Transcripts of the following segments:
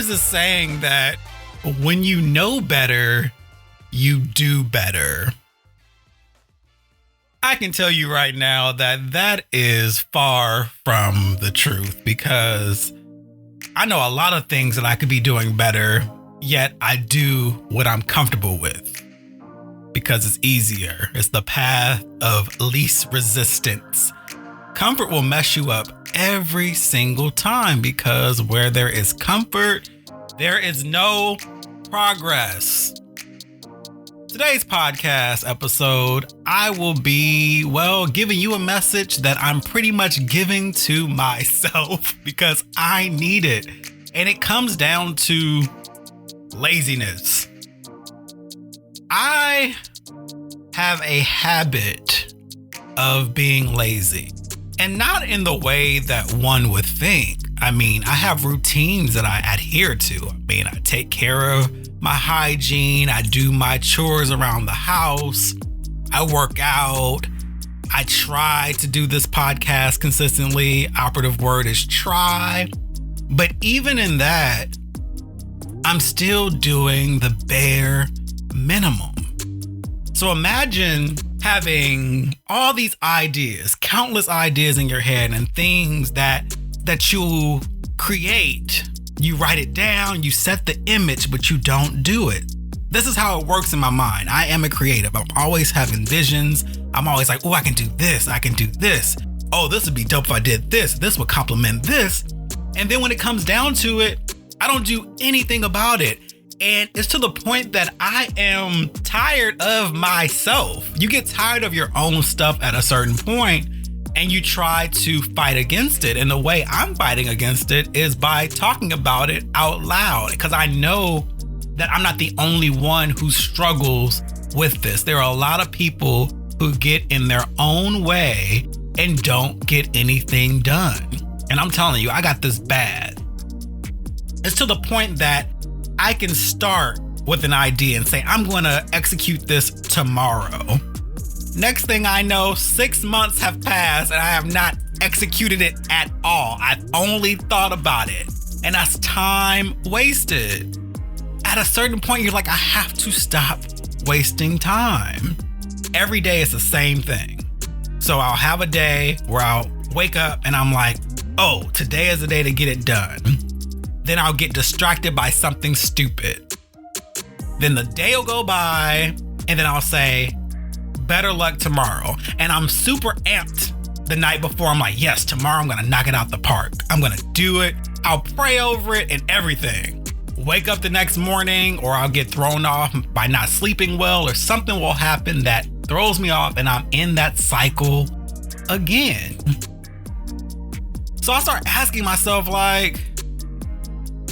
There's a saying that when you know better, you do better. I can tell you right now that that is far from the truth, because I know a lot of things that I could be doing better, yet I do what I'm comfortable with because it's easier. It's the path of least resistance. Comfort will mess you up every single time, because where there is comfort, there is no progress. Today's podcast episode, I will be, giving you a message that I'm pretty much giving to myself because I need it. And it comes down to laziness. I have a habit of being lazy, and not in the way that one would think. I mean, I have routines that I adhere to. I mean, I take care of my hygiene. I do my chores around the house. I work out. I try to do this podcast consistently. Operative word is try. But even in that, I'm still doing the bare minimum. So imagine having all these ideas, countless ideas in your head, and things that you create. You write it down, you set the image, but you don't do it. This is how it works in my mind. I am a creative. I'm always having visions. I'm always like, oh, I can do this. I can do this. Oh, this would be dope if I did this. This would complement this. And then when it comes down to it, I don't do anything about it. And it's to the point that I am tired of myself. You get tired of your own stuff at a certain point, and you try to fight against it. And the way I'm fighting against it is by talking about it out loud, because I know that I'm not the only one who struggles with this. There are a lot of people who get in their own way and don't get anything done. And I'm telling you, I got this bad. It's to the point that I can start with an idea and say, I'm going to execute this tomorrow. Next thing I know, 6 months have passed and I have not executed it at all. I've only thought about it, and that's time wasted. At a certain point, you're like, I have to stop wasting time. Every day it's the same thing. So I'll have a day where I'll wake up and I'm like, oh, today is the day to get it done. Then I'll get distracted by something stupid. Then the day will go by, and then I'll say, better luck tomorrow. And I'm super amped the night before. I'm like, yes, tomorrow I'm gonna knock it out the park. I'm gonna do it. I'll pray over it and everything. Wake up the next morning, or I'll get thrown off by not sleeping well, or something will happen that throws me off, and I'm in that cycle again. So I start asking myself, like,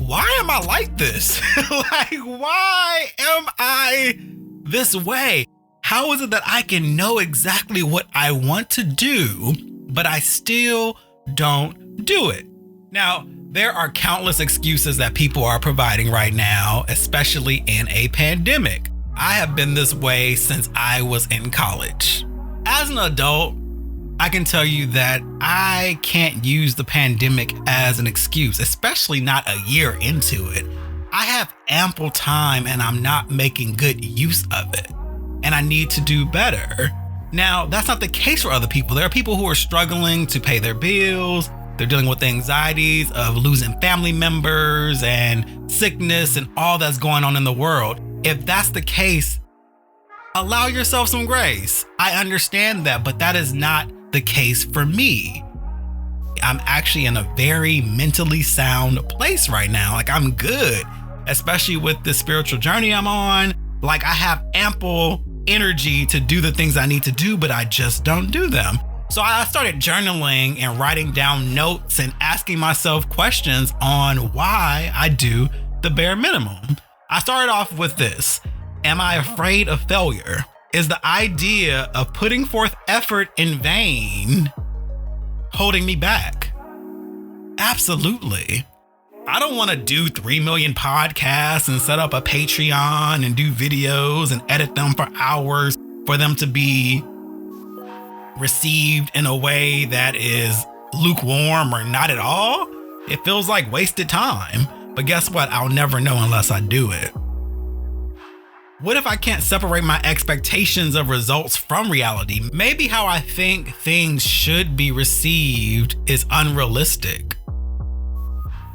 why am I like this? Like, why am I this way? How is it that I can know exactly what I want to do, but I still don't do it? Now, there are countless excuses that people are providing right now, especially in a pandemic. I have been this way since I was in college. As an adult, I can tell you that I can't use the pandemic as an excuse, especially not a year into it. I have ample time and I'm not making good use of it. And I need to do better. Now, that's not the case for other people. There are people who are struggling to pay their bills. They're dealing with the anxieties of losing family members and sickness and all that's going on in the world. If that's the case, allow yourself some grace. I understand that, but that is not the case for me. I'm actually in a very mentally sound place right now. Like, I'm good, especially with the spiritual journey I'm on. Like, I have ample energy to do the things I need to do, but I just don't do them. So I started journaling and writing down notes and asking myself questions on why I do the bare minimum. I started off with this. Am I afraid of failure? Is the idea of putting forth effort in vain holding me back? Absolutely. I don't want to do 3 million podcasts and set up a Patreon and do videos and edit them for hours for them to be received in a way that is lukewarm or not at all. It feels like wasted time. But guess what? I'll never know unless I do it. What if I can't separate my expectations of results from reality? Maybe how I think things should be received is unrealistic.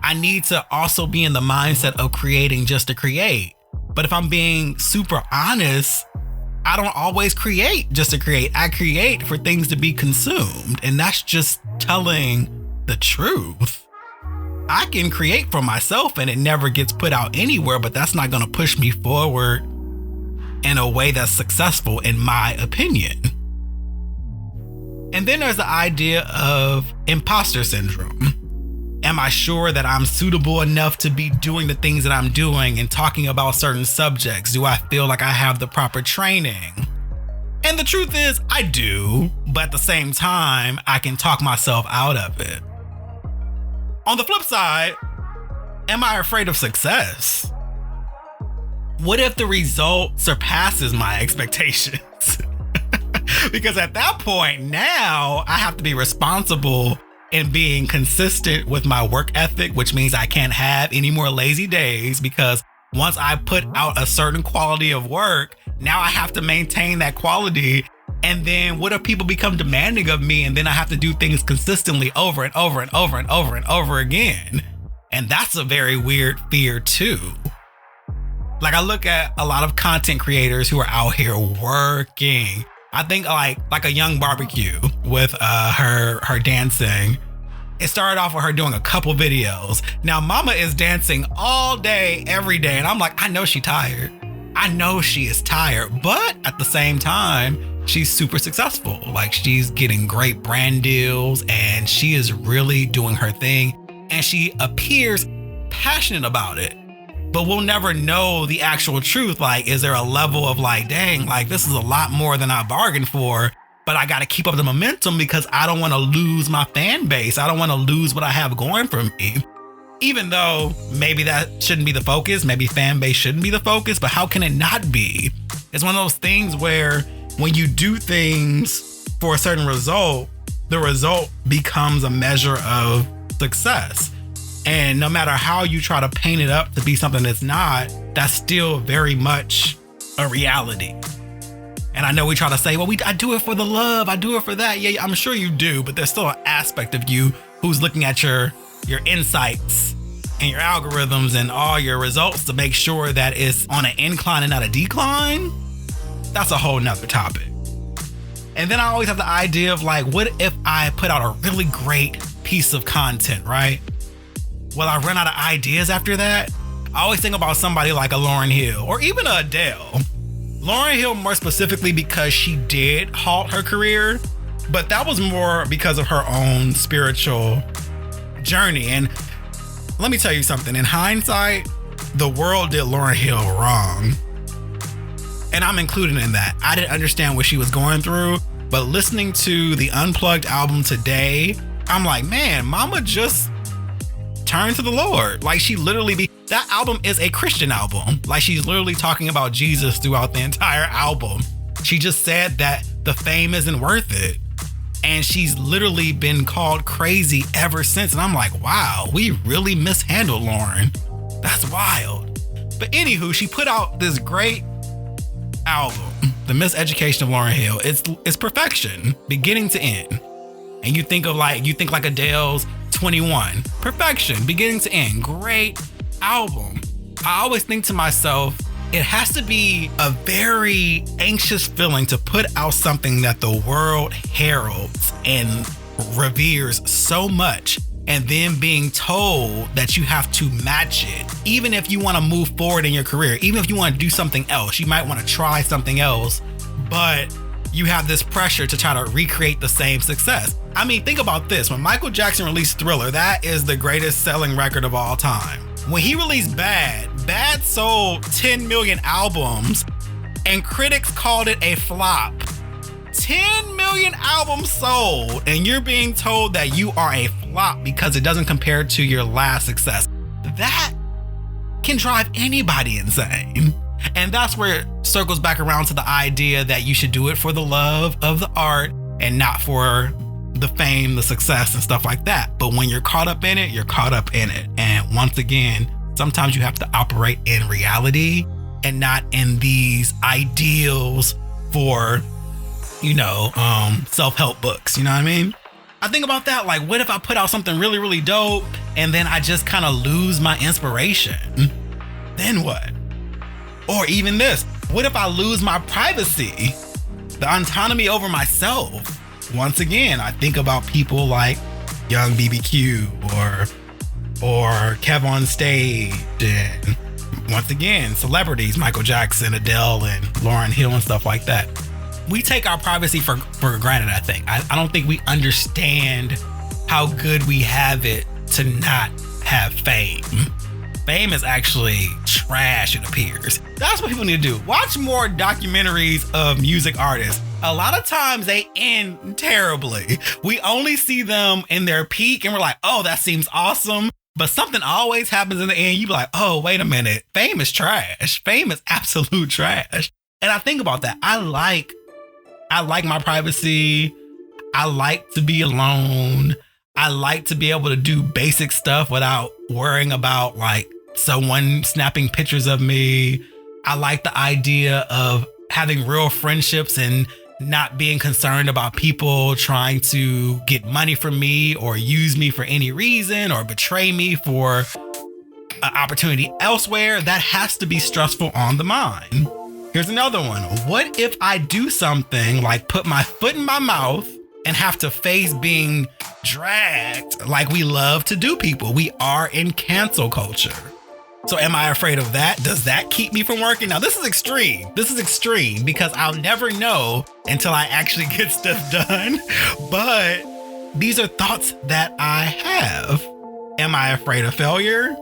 I need to also be in the mindset of creating just to create. But if I'm being super honest, I don't always create just to create. I create for things to be consumed. And that's just telling the truth. I can create for myself and it never gets put out anywhere, but that's not going to push me forward in a way that's successful, in my opinion. And then there's the idea of imposter syndrome. Am I sure that I'm suitable enough to be doing the things that I'm doing and talking about certain subjects? Do I feel like I have the proper training? And the truth is, I do, but at the same time, I can talk myself out of it. On the flip side, am I afraid of success? What if the result surpasses my expectations? Because at that point, now I have to be responsible in being consistent with my work ethic, which means I can't have any more lazy days, because once I put out a certain quality of work, now I have to maintain that quality. And then what if people become demanding of me and then I have to do things consistently over and over and over and over and over again? And that's a very weird fear too. Like, I look at a lot of content creators who are out here working. I think like a Young Barbecue with her dancing. It started off with her doing a couple videos. Now Mama is dancing all day, every day. And I'm like, I know she's tired. I know she is tired, but at the same time, she's super successful. Like, she's getting great brand deals and she is really doing her thing. And she appears passionate about it. But we'll never know the actual truth. Like, is there a level of like, dang, like this is a lot more than I bargained for, but I got to keep up the momentum because I don't want to lose my fan base. I don't want to lose what I have going for me. Even though maybe that shouldn't be the focus, maybe fan base shouldn't be the focus, but how can it not be? It's one of those things where when you do things for a certain result, the result becomes a measure of success. And no matter how you try to paint it up to be something that's not, that's still very much a reality. And I know we try to say, well, I do it for the love. I do it for that. Yeah, I'm sure you do, but there's still an aspect of you who's looking at your insights and your algorithms and all your results to make sure that it's on an incline and not a decline. That's a whole nother topic. And then I always have the idea of like, what if I put out a really great piece of content, right? Will I run out of ideas after that? I always think about somebody like a Lauryn Hill or even a Adele. Lauryn Hill more specifically because she did halt her career, but that was more because of her own spiritual journey. And let me tell you something, in hindsight, the world did Lauryn Hill wrong. And I'm included in that. I didn't understand what she was going through, but listening to the Unplugged album today, I'm like, man, Mama just turned to the Lord. Like, she literally that album is a Christian album. Like, she's literally talking about Jesus throughout the entire album. She just said that the fame isn't worth it. And she's literally been called crazy ever since. And I'm like, wow, we really mishandled Lauryn. That's wild. But anywho, she put out this great album, The Miseducation of Lauryn Hill. It's perfection, beginning to end. And you think like Adele's 21, perfection, beginning to end, great album. I always think to myself, it has to be a very anxious feeling to put out something that the world heralds and reveres so much, and then being told that you have to match it. Even if you want to move forward in your career, even if you want to do something else, you might want to try something else, but you have this pressure to try to recreate the same success. I mean, think about this. When Michael Jackson released Thriller, that is the greatest selling record of all time. When he released Bad sold 10 million albums and critics called it a flop. 10 million albums sold, and you're being told that you are a flop because it doesn't compare to your last success. That can drive anybody insane. And that's where it circles back around to the idea that you should do it for the love of the art and not for the fame, the success, and stuff like that. But when you're caught up in it, you're caught up in it. And once again, sometimes you have to operate in reality and not in these ideals for, self-help books. You know what I mean? I think about that, like, what if I put out something really, really dope and then I just kind of lose my inspiration? Then what? Or even this, what if I lose my privacy, the autonomy over myself? Once again, I think about people like Young BBQ or Kev on Stage, and once again, celebrities, Michael Jackson, Adele, and Lauryn Hill and stuff like that. We take our privacy for granted, I think. I don't think we understand how good we have it to not have fame. Fame is actually trash, it appears. That's what people need to do. Watch more documentaries of music artists. A lot of times they end terribly. We only see them in their peak and we're like, oh, that seems awesome. But something always happens in the end. You be like, oh, wait a minute. Fame is trash. Fame is absolute trash. And I think about that. I like my privacy. I like to be alone. I like to be able to do basic stuff without worrying about like someone snapping pictures of me. I like the idea of having real friendships and not being concerned about people trying to get money from me or use me for any reason or betray me for an opportunity elsewhere. That has to be stressful on the mind. Here's another one. What if I do something like put my foot in my mouth and have to face being dragged like we love to do people? We are in cancel culture. So am I afraid of that? Does that keep me from working? Now, this is extreme. This is extreme because I'll never know until I actually get stuff done. But these are thoughts that I have. Am I afraid of failure?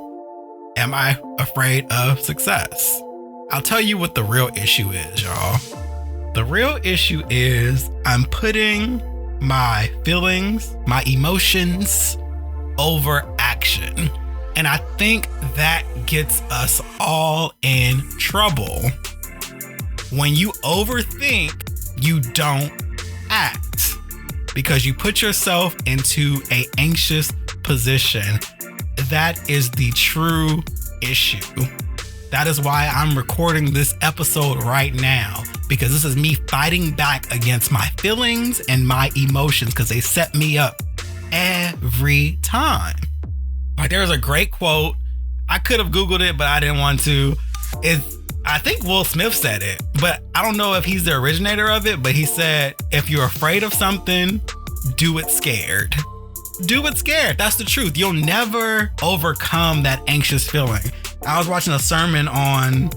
Am I afraid of success? I'll tell you what the real issue is, y'all. The real issue is I'm putting my feelings, my emotions over action. And I think that gets us all in trouble. When you overthink, you don't act because you put yourself into an anxious position. That is the true issue. That is why I'm recording this episode right now, because this is me fighting back against my feelings and my emotions because they set me up every time. Like, there's a great quote. I could have Googled it, but I didn't want to. I think Will Smith said it, but I don't know if he's the originator of it, but he said, if you're afraid of something, do it scared. Do it scared. That's the truth. You'll never overcome that anxious feeling. I was watching a sermon on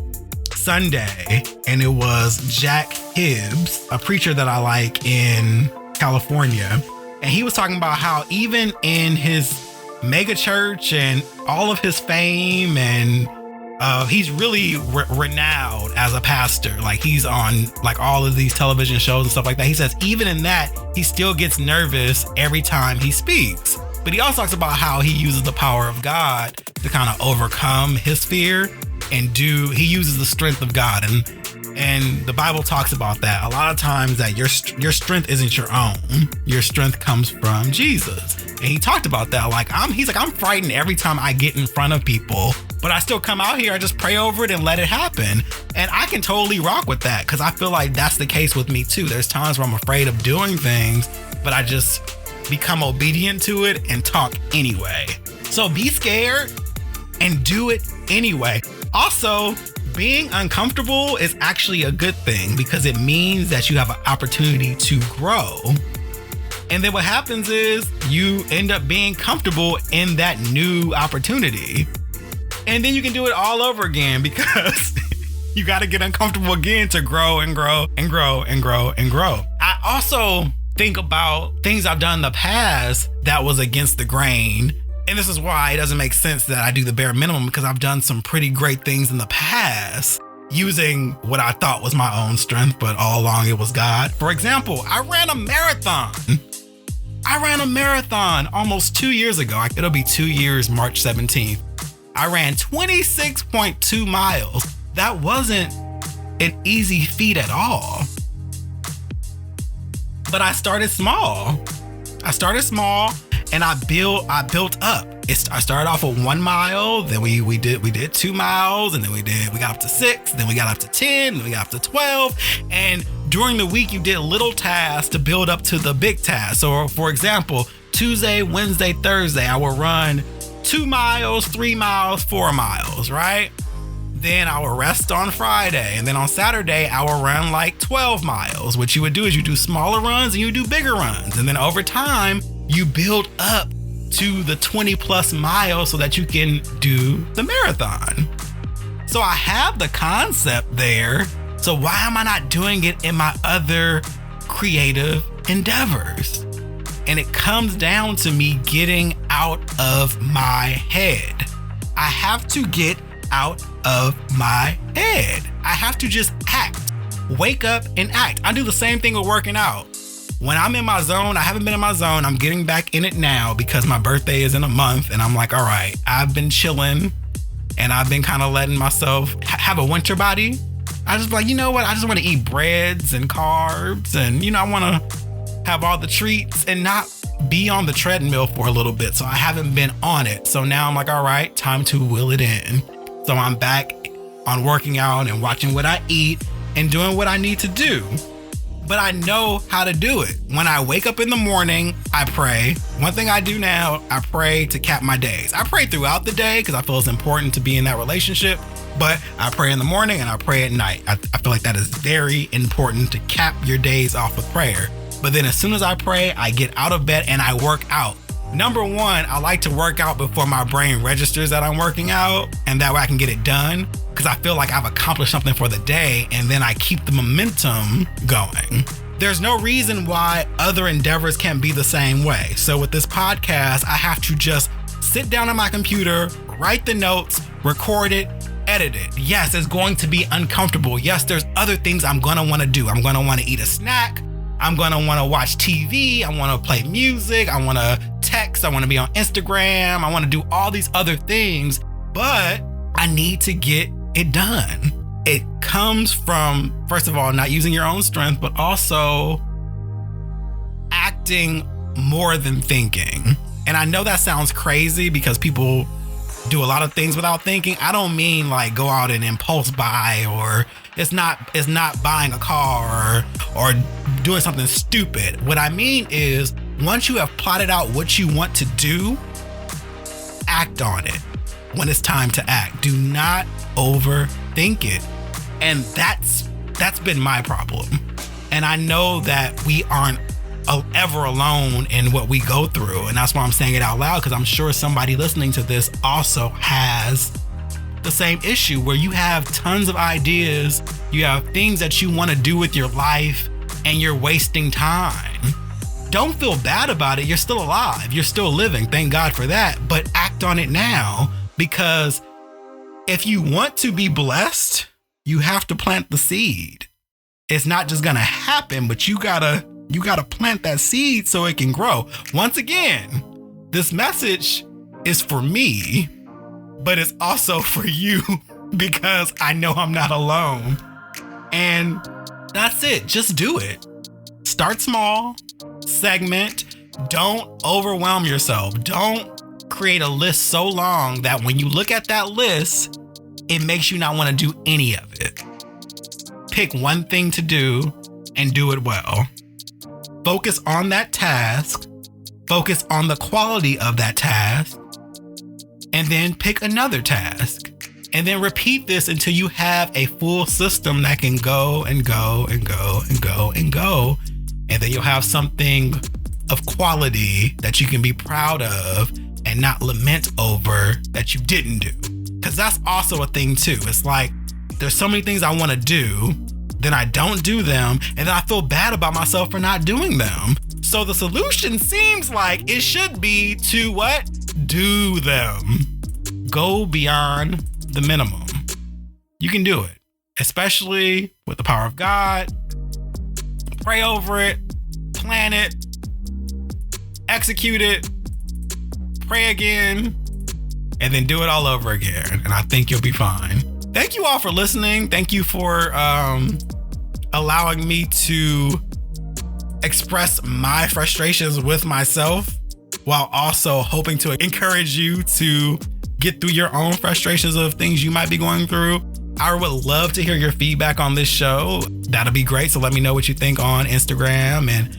Sunday, and it was Jack Hibbs, a preacher that I like in California. And he was talking about how even in his mega church and all of his fame, and he's really renowned as a pastor. Like, he's on like all of these television shows and stuff like that. He says even in that, he still gets nervous every time he speaks. But he also talks about how he uses the power of God to kind of overcome his fear and he uses the strength of God. And the Bible talks about that a lot of times, that your strength isn't your own. Your strength comes from Jesus. And he talked about that. Like, he's like, I'm frightened every time I get in front of people, but I still come out here. I just pray over it and let it happen. And I can totally rock with that because I feel like that's the case with me too. There's times where I'm afraid of doing things, but I just become obedient to it and talk anyway. So be scared and do it anyway. Also, being uncomfortable is actually a good thing because it means that you have an opportunity to grow. And then what happens is you end up being comfortable in that new opportunity. And then you can do it all over again because you got to get uncomfortable again to grow and grow and grow and grow and grow. I also think about things I've done in the past that was against the grain. And this is why it doesn't make sense that I do the bare minimum, because I've done some pretty great things in the past using what I thought was my own strength, but all along it was God. For example, I ran a marathon almost 2 years ago. It'll be 2 years, March 17th. I ran 26.2 miles. That wasn't an easy feat at all. But I started small and I built up. I started off with 1 mile, then we did 2 miles, and then we got up to 6, then we got up to 10, then we got up to 12. And during the week, you did little tasks to build up to the big task. So for example, Tuesday, Wednesday, Thursday, I will run 2 miles, 3 miles, 4 miles, right? Then I will rest on Friday. And then on Saturday, I will run like 12 miles. What you would do is you do smaller runs and you do bigger runs. And then over time, you build up to the 20 plus miles so that you can do the marathon. So I have the concept there. So why am I not doing it in my other creative endeavors? And it comes down to me getting out of my head. I have to get out of my head. I have to just act, wake up and act. I do the same thing with working out. When I'm in my zone, I haven't been in my zone. I'm getting back in it now because my birthday is in a month. And I'm like, all right, I've been chilling and I've been kind of letting myself have a winter body. I just like, you know what? I just want to eat breads and carbs. And, I want to have all the treats and not be on the treadmill for a little bit. So I haven't been on it. So now I'm like, all right, time to will it in. So I'm back on working out and watching what I eat and doing what I need to do. But I know how to do it. When I wake up in the morning, I pray. One thing I do now, I pray to cap my days. I pray throughout the day because I feel it's important to be in that relationship. But I pray in the morning and I pray at night. I feel like that is very important to cap your days off with prayer. But then as soon as I pray, I get out of bed and I work out. Number one, I like to work out before my brain registers that I'm working out, and that way I can get it done because I feel like I've accomplished something for the day, and then I keep the momentum going. There's no reason why other endeavors can't be the same way. So with this podcast, I have to just sit down on my computer, write the notes, record it, edit it. Yes, it's going to be uncomfortable. Yes, there's other things I'm going to want to do. I'm going to want to eat a snack. I'm going to want to watch TV. I want to play music. I want to text. I want to be on Instagram. I want to do all these other things, but I need to get it done. It comes from, first of all, not using your own strength, but also acting more than thinking. And I know that sounds crazy because people do a lot of things without thinking. I don't mean like go out and impulse buy, or it's not buying a car or doing something stupid. What I mean is once you have plotted out what you want to do, act on it when it's time to act. Do not overthink it. And that's been my problem. And I know that we aren't ever alone in what we go through. And that's why I'm saying it out loud, because I'm sure somebody listening to this also has the same issue where you have tons of ideas, you have things that you want to do with your life, and you're wasting time. Don't feel bad about it. You're still alive. You're still living. Thank God for that. But act on it now, because if you want to be blessed, you have to plant the seed. It's not just going to happen, but you gotta plant that seed so it can grow. Once again, this message is for me, but it's also for you because I know I'm not alone. And that's it. Just do it. Start small, segment. Don't overwhelm yourself. Don't create a list so long that when you look at that list, it makes you not want to do any of it. Pick one thing to do and do it well. Focus on that task. Focus on the quality of that task. And then pick another task. And then repeat this until you have a full system that can go and go and go and go and go. And then you'll have something of quality that you can be proud of and not lament over that you didn't do. Because that's also a thing too. It's like, there's so many things I want to do, then I don't do them, and then I feel bad about myself for not doing them. So the solution seems like it should be to what? Do them. Go beyond the minimum. You can do it, especially with the power of God. Pray over it, plan it, execute it, pray again, and then do it all over again. And I think you'll be fine. Thank you all for listening. Thank you for allowing me to express my frustrations with myself. while also hoping to encourage you to get through your own frustrations of things you might be going through. I would love to hear your feedback on this show. That'll be great. So let me know what you think on Instagram and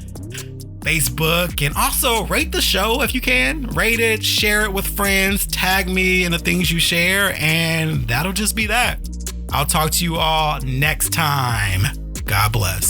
Facebook, and also rate the show if you can. Rate it, share it with friends, tag me in the things you share, and that'll just be that. I'll talk to you all next time. God bless.